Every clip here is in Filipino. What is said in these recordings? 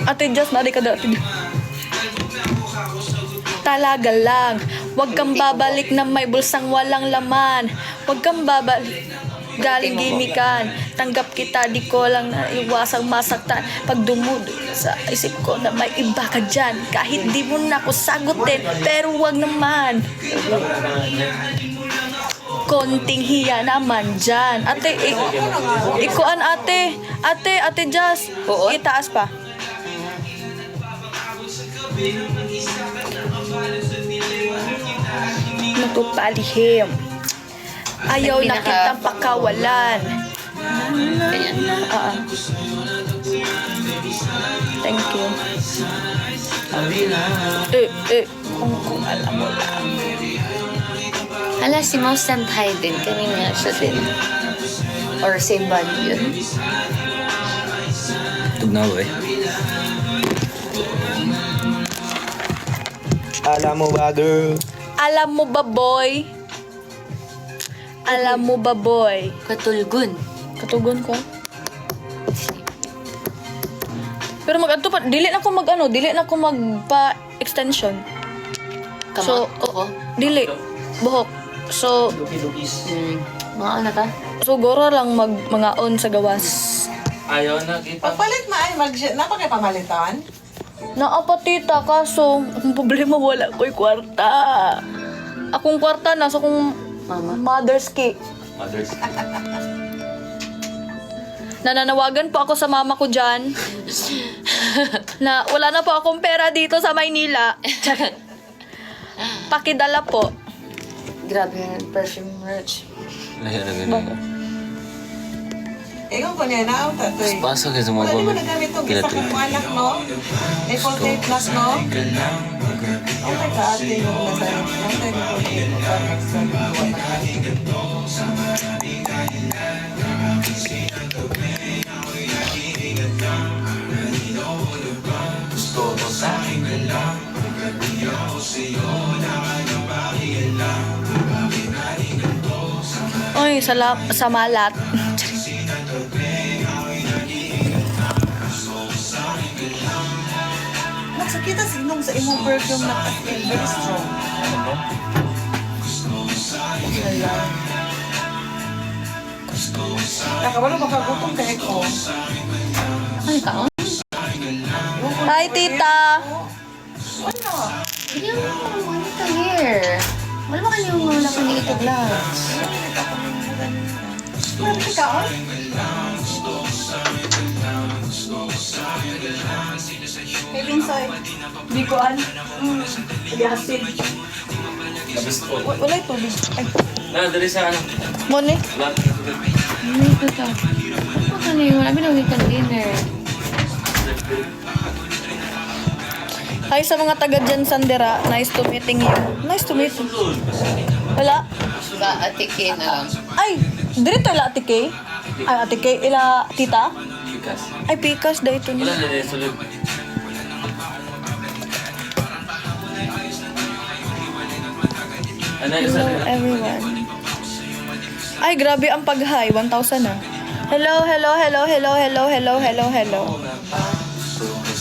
Ate Just, nari ka dati. Talaga lang, huwag kang babalik na may bulsang walang laman. Huwag kang babalik galing gimikan. Tanggap kita, di ko lang naiwasang masaktan. Pag dumudo sa isip ko na may iba ka dyan, kahit di mo na ako sagutin, pero wag naman. Konting hiya naman dyan. Ate, ikuan ate. Ate Just, itaas pa. Natupalihim. Ayaw na kitang pakawalan. Thank you. Kung alam mo lang. Hala, si Mouse and Hayden. Kanina siya din. Or same body yun. Tugnaw eh. Alam mo ba, girl? Alam mo ba, boy? Alam mo ba, boy? Katulgun. Katugon ko. Pero mag-anto pa, dili na ko magpa-extension. So, dili. Buhok. So, mga ano ta? siguro lang mga on sa gawas. Ayaw na kita. Pagpalit ma ay napakay pamalitan. Naapatita, kaso ang problema wala ko'y kwarta. Akong kwarta nasa kong mother's key. Mothers. Nananawagan po ako sa mama ko dyan na wala na po akong pera dito sa Maynila. Pakidala po. Grabe yung perfume merch. Ayaw na ganun. Ikaw ko niya na ang tatoy. Pasok kayo sa mga Wala di mo comment. nagamit itong Kila isa to. kong anak, no? Apple Pay Plus, no? Ang taga-ate mo na sa ang taga-ate mo sa next one. Oy, sa malat. Nagsakita sinong sa imong perfume na very strong. Hala. Nakabalo makagutom kay ko. Ay, kaon? Hi, tita. Ano? Hindi mo ano ka here. Wala ba kayo wala ko ni ito glass? Ano ka on? Kay Binsoy. Bikuan. Yasin. Labis po. Wala ito. Ay, Dali sa ano. Mone. Ano ito ta? Ano ka na yun? Wala binawin ka dinner. Hi sa mga taga dyan, Sandera. Nice to meeting you. Nice to meet you. Wala. Ba, atike na lang. Ay, dirito ila Ate Kay. Ay, Ate Kay. Ila tita. Bikas. Ay, pikas da ito Wala niya. na din sulod. Ano yung Hello, sabi? everyone. Ay, grabe ang pag-hi. 1,000 na. Hello.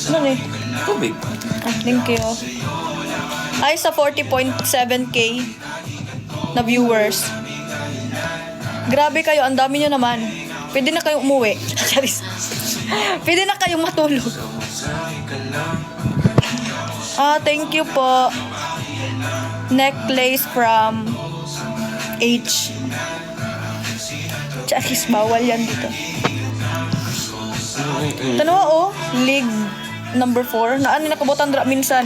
Ano ni? Tubig. Thank you. Ay, sa 40.7k na viewers. Grabe kayo, ang dami nyo naman. Pwede na kayong umuwi. Charis. Pwede na kayong matulog. Thank you po. Necklace from H. Charis, bawal yan dito. Tanawa League number 4. Naan nakabutan dra minsan.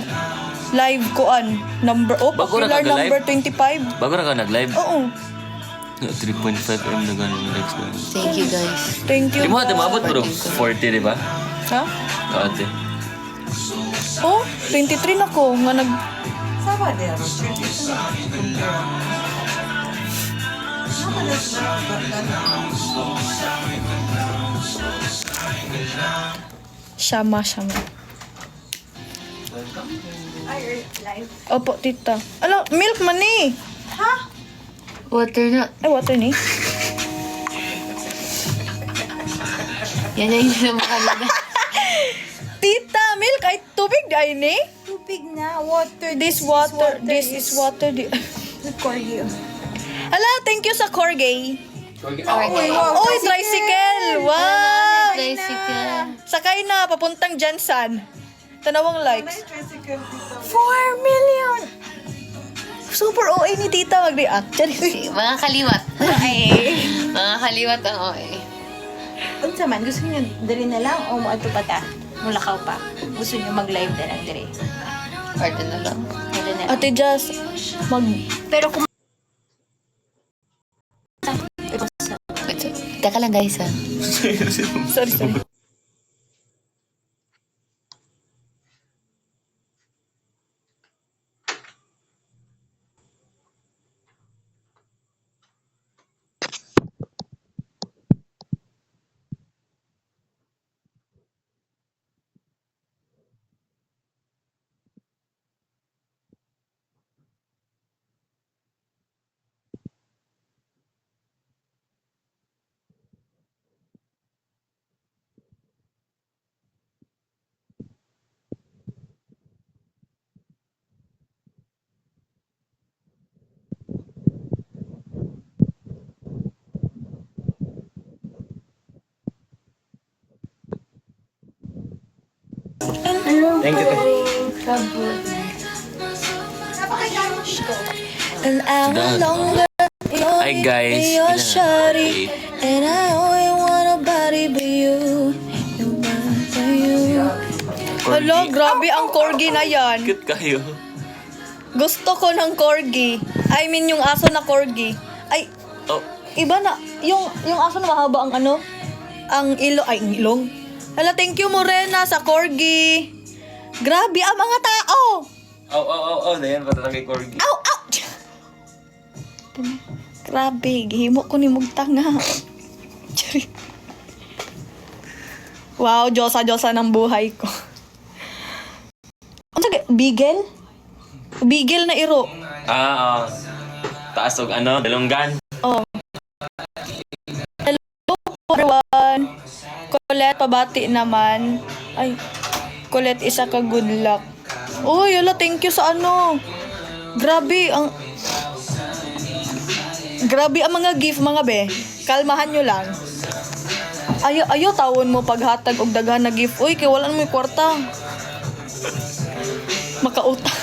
Live koan. Bago na Popular ka nag-live? number 25. Bago na ka nag-live? Oo. 3.5M na gano'n yung likes na. Thank you guys. Thank you. Di mo ate, po. maabot bro. 40, di ba? Ha? Ate. Oh, 23 na ko. Nga nag... Sabadero. Shama. Opo, tita. Ano, milk man eh. Water na. Ay, water ni. Yan yung hindi na makalala. Tita, milk ay tubig ay ni? Tubig na, water. This is water. Corgi. Hala, thank you sa Corgi. Wow. Oy, tricycle! Wow! Tricycle. Sakay na, papuntang Jansan. Tanawang likes. Tricycle dito. 4 million! Super OA ni tita mag-react. Mga kaliwat. Ay. Mga kaliwat ang OA. Unsa man, gusto niyo diri na lang o mo ato pa ta? Mulakaw pa. Gusto niyo mag-live na lang diri. Order na lang. Diri na lang. Ate Jazz, Pero kung Teka lang guys ha. sorry. Thank you. An hour longer. Hi, guys. You're shawty. And I only want a body but you. Hala, grabe ang corgi na yan. Cute kayo. Gusto ko ng corgi. I mean, yung aso na corgi. Ay, Oh, iba na. Yung aso na mahaba ang ano? Ang ilong. Hala, thank you Morena sa corgi. Grabe ang mga tao. Dayan pa talaga kay Corgi. Ow! Grabe, gihimo ko ni Mugtanga. Chari. Wow, Diyosa ng buhay ko. Ano sa Bigel? Bigel na iro. Taas og ano, dalunggan. Oh. Hello, everyone. Colette, pabati naman. Ay, Colette, isa ka good luck. Uy, hala, thank you sa ano. Grabe ang mga gift, mga be. Kalmahan nyo lang. Ayo tawon mo paghatag og daghan na gift. Uy, kay wala na may kwarta. Makautang.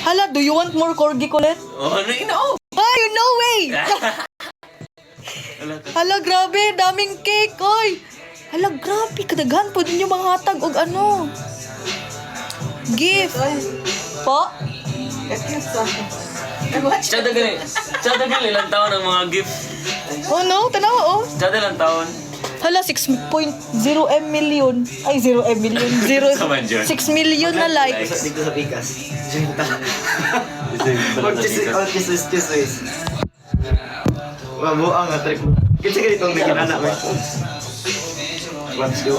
Hala, do you want more corgi, Colette? Oh, ano ino? Ay, no way! Hala, grabe, daming cake, oy! Hala, grabe, kadaghan po din yung mga hatag og ano. Gift. Po? Tsada gali lang taon ang mga gift. Oh no, tanawa oh. Tsada lang taon. Hala, 6.0 M million. Ay, 0 M million. 0, Saman dyan. 6 million na likes. Dito sa Pikas. Junta. Cheese. Mabuang nga trip. Kasi ganito ang bigyan anak mo. Let's go.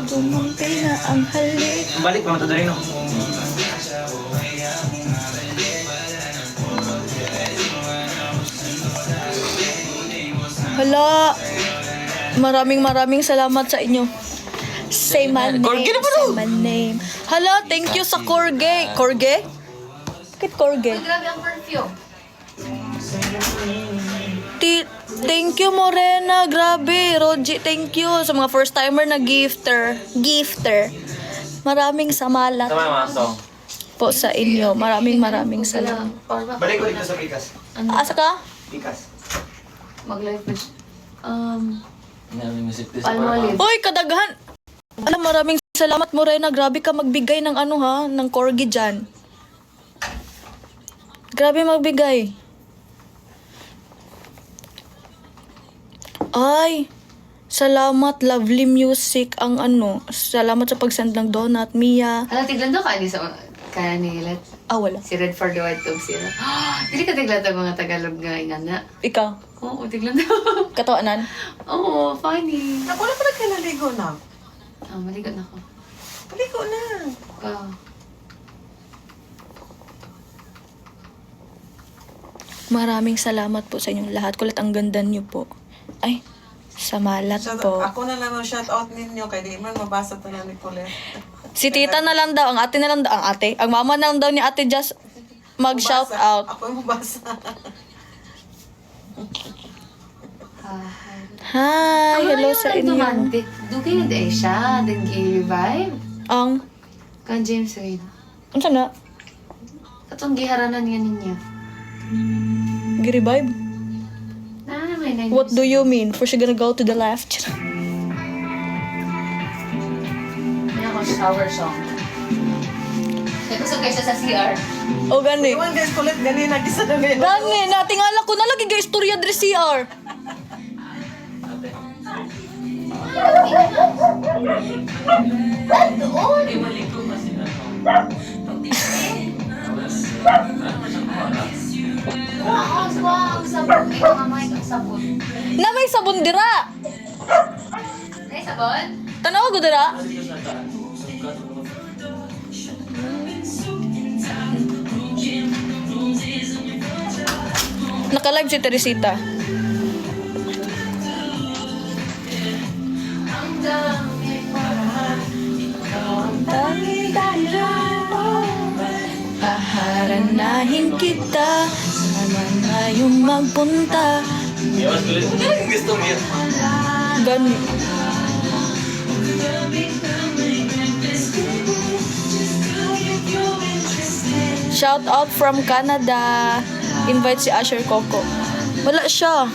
Dumampi na ang halik. Balik mo ito rin, no? Hala, maraming salamat sa inyo. Say my name, Corgi na ba say my name. Hala, thank you sa Corgi. Corgi? Bakit Corgi? Grabe ang perfume. Thank you, Morena. Grabe. Roji, thank you. Sa mga first timer na gifter. Maraming samalat Tama yung mga song. po sa inyo. Maraming salamat. Balik ko dito sa Pikas. Asa ka? Pikas. Mag-live pa siya. Music this. Palmolive. Uy, kadaghan. Alam, maraming salamat, Morena. Grabe ka magbigay ng ano ha, ng corgi dyan. Grabe magbigay. Ay, salamat, lovely music ang ano. Salamat sa pag-send ng donut, Mia. Hala, tiglan daw ka ni sa kaya ni Let. Ah, wala. Si Red for the White Dog sila. Dili ka tiglan daw mga Tagalog nga ingana. Ikaw, Oo, tiglan daw. katawanan. Oo, funny. Wala pa nagkalaligo na. Maligot na ako. Paliko na. Oh. Maraming salamat po sa inyong lahat. Kulit ang ganda niyo po. Ay, sa malat po. Ako na lang ang shout out ninyo kay di man mabasa to na ni Colette. Si tita na lang daw, ang ate na lang daw, ang mama na lang daw ni ate just mag-shout Mabasa. out. Ako yung mabasa. Hi, hello sa inyo. Dugay na day siya. Then gi-revive. Ang, Kan James Reid. ano sana? Katong giharanan nga ninyo. Gi-revive? May nine What do you mean? For sure gonna go to the left. Yan ako shower song. Nagkusog kayo siya sa CR. O gani. Iwan guys, Colette, ganina. Gisa na ngayon. Gani, natingala ko na lagi ga istorya diri CR. Ang sabon. Ikaw mamay ang sabon. Na may sabon dira. May sabon? Tanaw ko dira. Naka-live si Teresita. Ang dami Paharanahin kita. Naman ngayong magpunta. Yawas kulit. Gusto mo yan. Gani. Shout out from Canada. Invite si Asher Coco. Wala siya.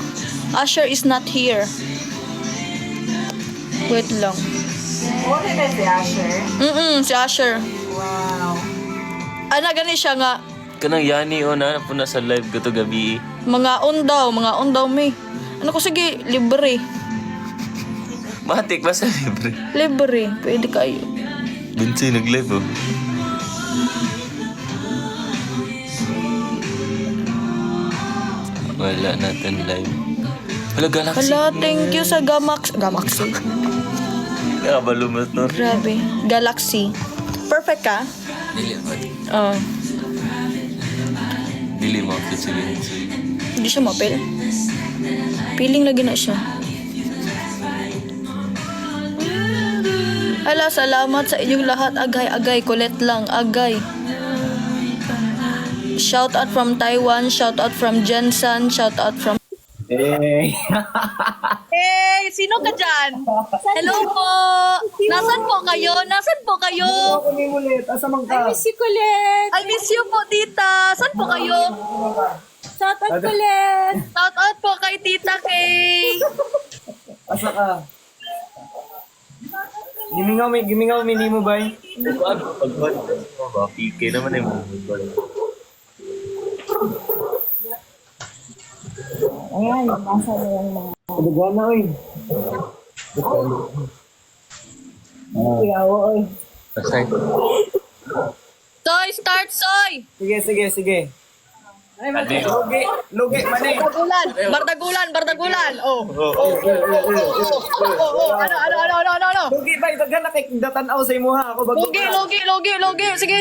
Asher is not here. Wait lang. What did I say, Asher? Si Asher. Wow. Ana gani siya nga. Kanang yani o na po na sa live ko to gabi. Mga on daw may. Ano ko sige, libre. Matik ba sa libre? Libre. Pwede kayo. Binsay nag-live oh. Wala natin live. Wala Galaxy. Hala, thank you sa Galaxy. Nakabalo mo to. Grabe. Galaxy. Perfect ka? Dili mo. Oo. Dili mo ako sige. Hindi siya mapil. Feeling lagi na siya. Hala, salamat sa inyong lahat. Agay, kulit lang. Agay. Shout out from Taiwan. Shout out from Jensen. Shout out from... Hey! Hey! Sino ka dyan? Hello po! Nasaan po kayo? Ako ni Mulit, asa man ka? you, Colette! I miss you po, tita! Saan po kayo? Shout out, Colette! Shout out po kay Tita Kay! Asa ka? Gimingaw mini mo ba? Pagbuhat mo ba? PK naman yung mga. Ayan, nasa na yung mga... Kadugan na, oy. Iyawa, oy. Pasay. Soy, start, Soy! Sige. Lugi, mani. Bardagulan! Oh! Ano? Lugi ba? Itagan na kay datan-aw sa imo ha. Ako bago. Logi! Sige!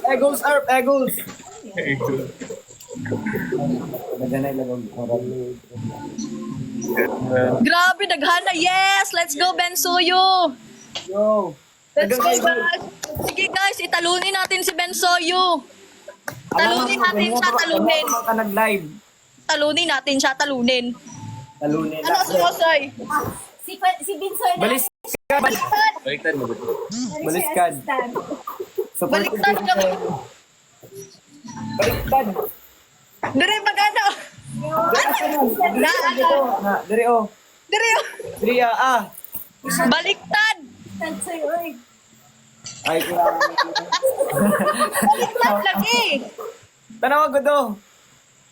Eagles, Eagles. Naganay lang ang Grabe, daghana! Yes! Let's go, Bensoyo! Yo. Let's go, guys! Sige, guys, italunin natin si Bensoyo! Talunin natin siya. Ka nag-live. Talunin. Talunin. Ano si Soy? Si Binsoy na Baliskad. Baliktad mo ba? Baliskad. Baliktad ka ba? Baliktad. Dire, magano? Ha, diri oh. Dire, Diri ah. baliktad! Tansoy, oy. Ay, grabe. Baliktad lagi! Tanawa ko to.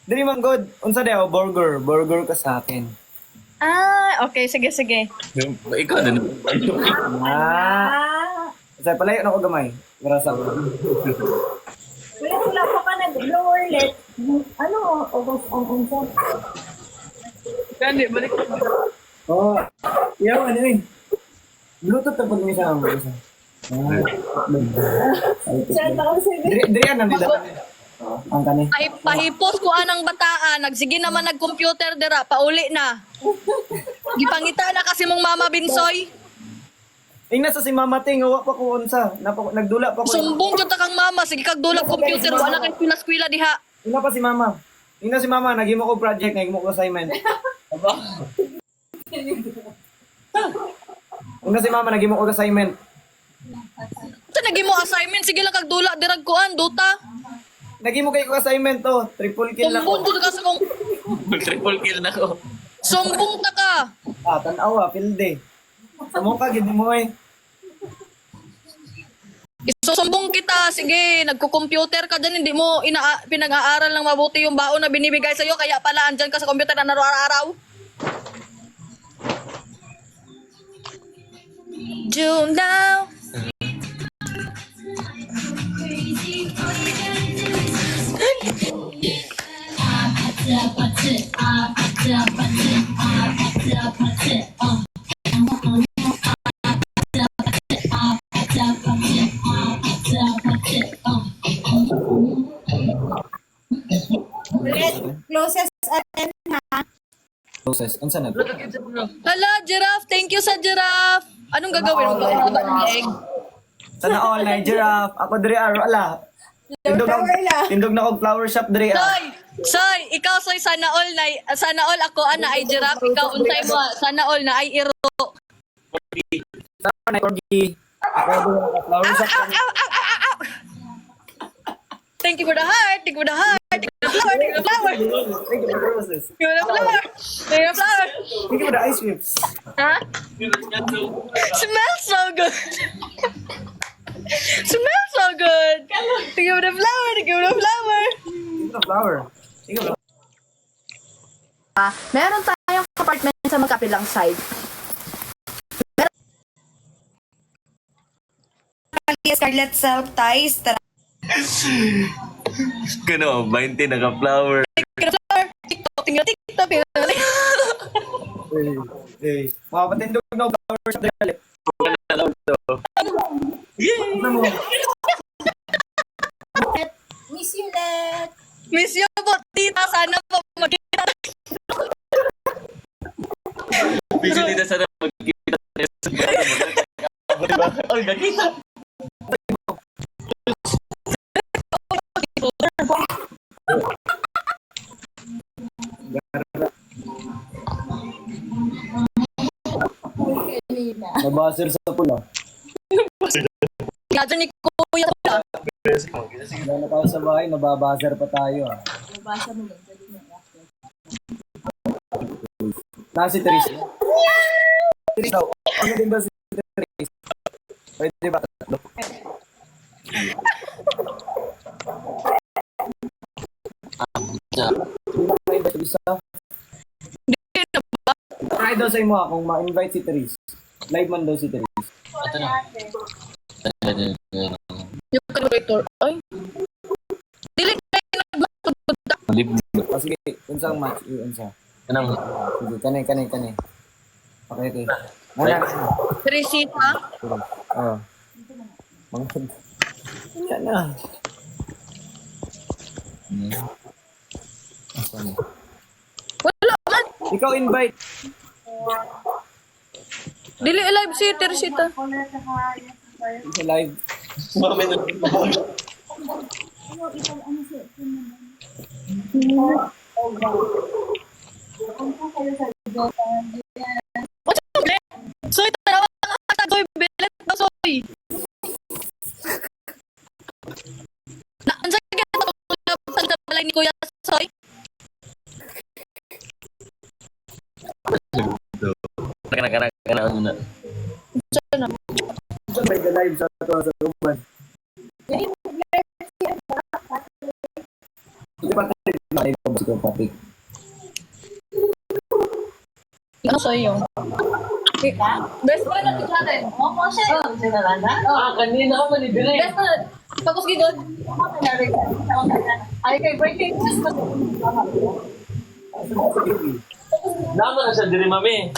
Diri man god. Unsa daw burger ka sa akin. Okay, sige. Ikaw na. Ah. Sa palayo na ko gamay. Grasa ko. Wala pa ka nag-blower let. Ano, August ang unsa? Gani, baliktad. Oh. Yaw ano eh. Bluetooth tapos ni sa amo. Sir, baka Diri ano nila? Ang kani. Ay, pahipos ko anang bataan. Nagsige naman nag-computer dira. Pauli na. Gipangita na kasi mong Mama Binsoy. Ingna sa si Mama Ting, wa pa ko unsa. Nagdula pa ko. Sumbong jud ta kang mama. Sige kag dulag computer. Wala kay eskwela diha. Ingna pa si Mama. Ingna si Mama, naghimo ko project, naghimo ko assignment. Ingna si Mama, naghimo ko assignment. Sa nagi mo assignment. Sige lang kag dula. Dirag kuan. Duta. Naghimo kay ko assignment to, triple kill na Sumbong ko. jud ka sa kong... Triple kill na ko. Sumbong ta ka. Tanawa, pilde. Amo ka gid mo eh. Isusumbong kita. Sige, nagko-computer ka dyan. Hindi mo pinag-aaral ng mabuti yung baon na binibigay sa'yo. Kaya pala andyan ka sa computer na araw-araw. Do now. closest atin ha. Process. Unsa na? Hala, giraffe. Thank you sa giraffe. Anong gagawin mo? Ba ng egg? Sana all na giraffe. Ako diri ala. Tindog na og flower shop diri. Soy, ikaw soy sana all ako ana ay giraffe. Ikaw unsay mo sana all na ay iro. Sana corgi. Ako diri ang flower shop. Thank you for the heart. Thank you for the heart. Thank you for the flower. Thank you for the flower. Thank you for the roses. Thank you for the flower. Thank you for the flower. Thank you for the ice whips. Huh? Smells so good. Smells so good. Thank you for the flower. Thank you for the flower. Thank you for the flower. Thank you for the Meron tayong apartment sa magkapilang side. Scarlet Silk Ties. Kano, 20 naka-flower. Thank you for the flower. TikTok. Tingnan TikTok. Hey. Mga patindog na og flower shop diri. Miss you, Let. Miss you po, tita. Sana po magkita. Video nila sana magkita tayo sa diba? Ay, nakita. Nabasir sa pula. Kaya ni Kuya Tula. Wala na tayo sa bahay, nababasir pa tayo. Nasi Therese. Therese daw. Ano din ba si Therese? Pwede ba? Isa. Hindi na ba? Try daw sa imo kung ma-invite si Therese. Live man daw si Therese. Ito na. Yung calculator. Ay. Dili kayo nagmatupunta. Malib. O sige, unsang match? Unsa? Anong? Sige, kanay. Okay. Mana? Teresita. Oo. Mangkod. Yan na. Asan? Wala man. Ikaw invite. Dili live si Teresita. Sa live. What's up, Bilet? Soy, tanawa ka ata. Soy, Bilet ba, Soy? Naansa ka sa balay ni Kuya, Soy? Kana muna. Sana. May live sa Ruban. Hindi pa tayo live sa Patrick. Ano sa'yo? Best friend natin sa atin. Oo, siya. Kanina ako manibili. Best friend. Tapos gigod. Ay, kay birthday. Nama na siya diri mami.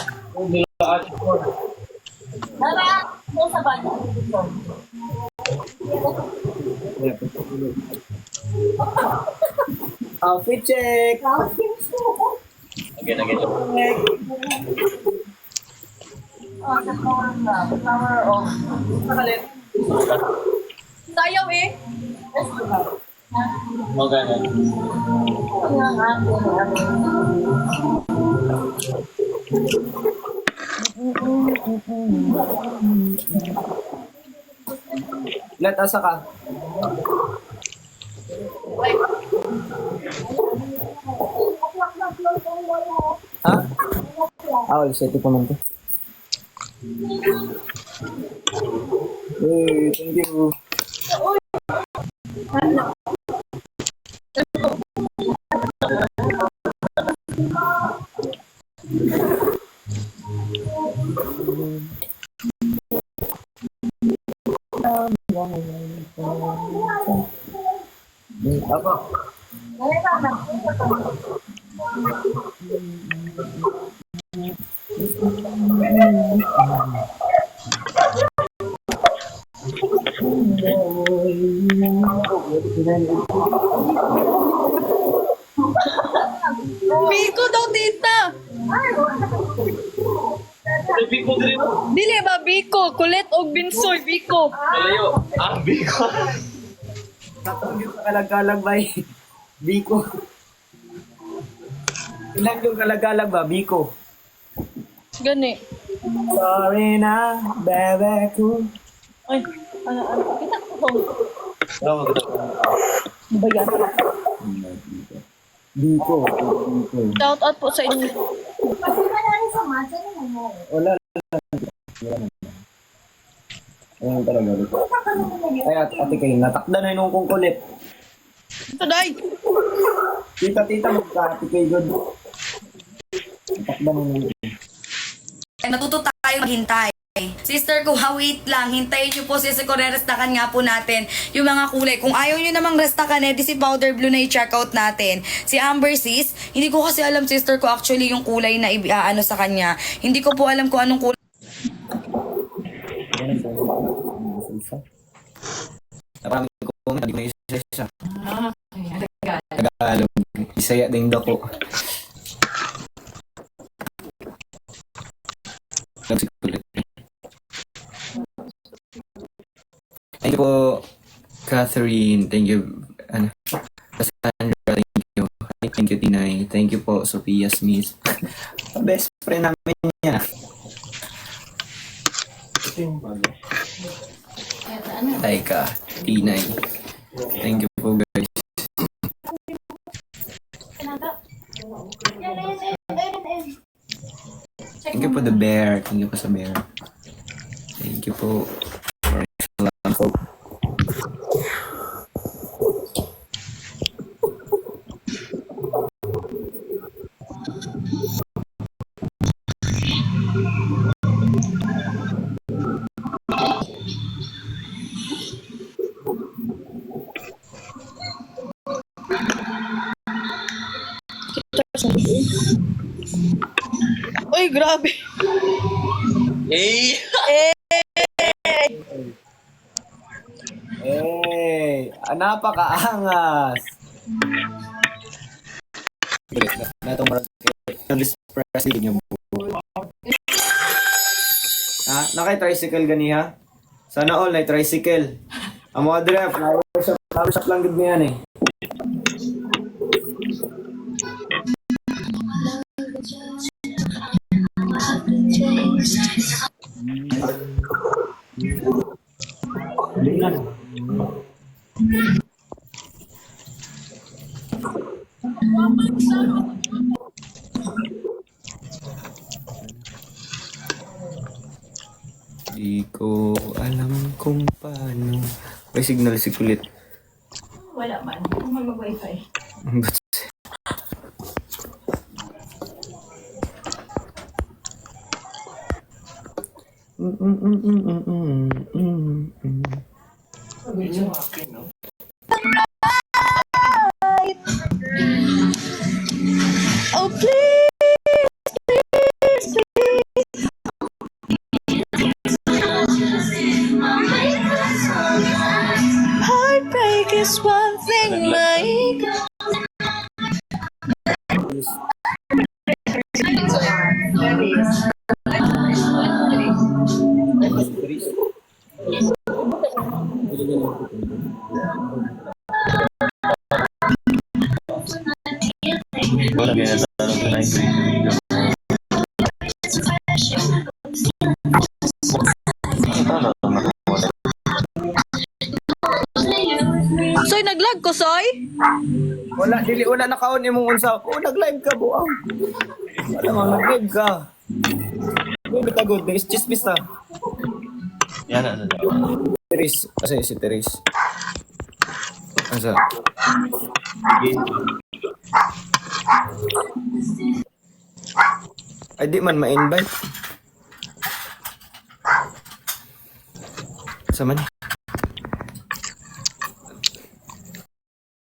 Nara, sa bago. Outfit check! Again, again. Sa flower na. Flower of... Nakalit. Sayaw eh. Mga ganun. Let, asa ka? Ha? All set pa man to. Hey, thank you. Apa? Biko daw, tita. Sabi ko din. Dili ba, Biko? Kulit o binsoy, Biko. Malayo. Biko. Tatong yung kalagalag ba eh? Biko. Ilan yung kalagalag ba? Biko. Gani. Sorry na, bebe ko. Ay, ano, kita ko. Oo, Ba yan? Biko. Biko. Shout out po sa inyo. Kasi nangyari sa matcha na nangyari. Wala. Ayan talaga. Ay, ate kayo, natakda na yung kong kulit. Taday. Tita, magka-ate kayo good. Natakda na yung Natuto tayo maghintay. Sister ko, wait lang. Hintayin nyo po si restakan nga po natin yung mga kulay. Kung ayaw nyo namang restakan, di si powder blue na i-check out natin. Si Amber Sis, hindi ko kasi alam, sister ko, actually yung kulay na ano sa kanya. Hindi ko po alam kung anong kulay. Naparaming ko kung hindi ko isa. Tagalog. Isaya din daw ko. Thank you po, Catherine. Thank you, Cassandra. Thank you. Thank you, Tinay. Thank you po, Sophia Smith. Best friend namin niya. Taika, Tinay. Thank you po, guys. Thank you po, the bear. Thank you po sa bear. Thank you po. Salamat po. Uy, grabe. Eh! Hey, napakaangas. Natong marag express din yung ha? Nakay-tricycle gani ha? Sana all na tricycle. Ang mga drive, flower shop lang gud niyan eh. Di ko alam kung paano. May signal si kulit. Wala man. Kung mag-wifi. Oh, please. Please, please. Soy, naglag ko, Soy? Wala nakaon imong unsa. Oh, nag-live ka buang. Wala mo nag-live ka. Hindi ka good. Is chismis ta. Yan, ano na. Teres, kasi si Teres. Asa? Ay, di man ma-invite. Sa man?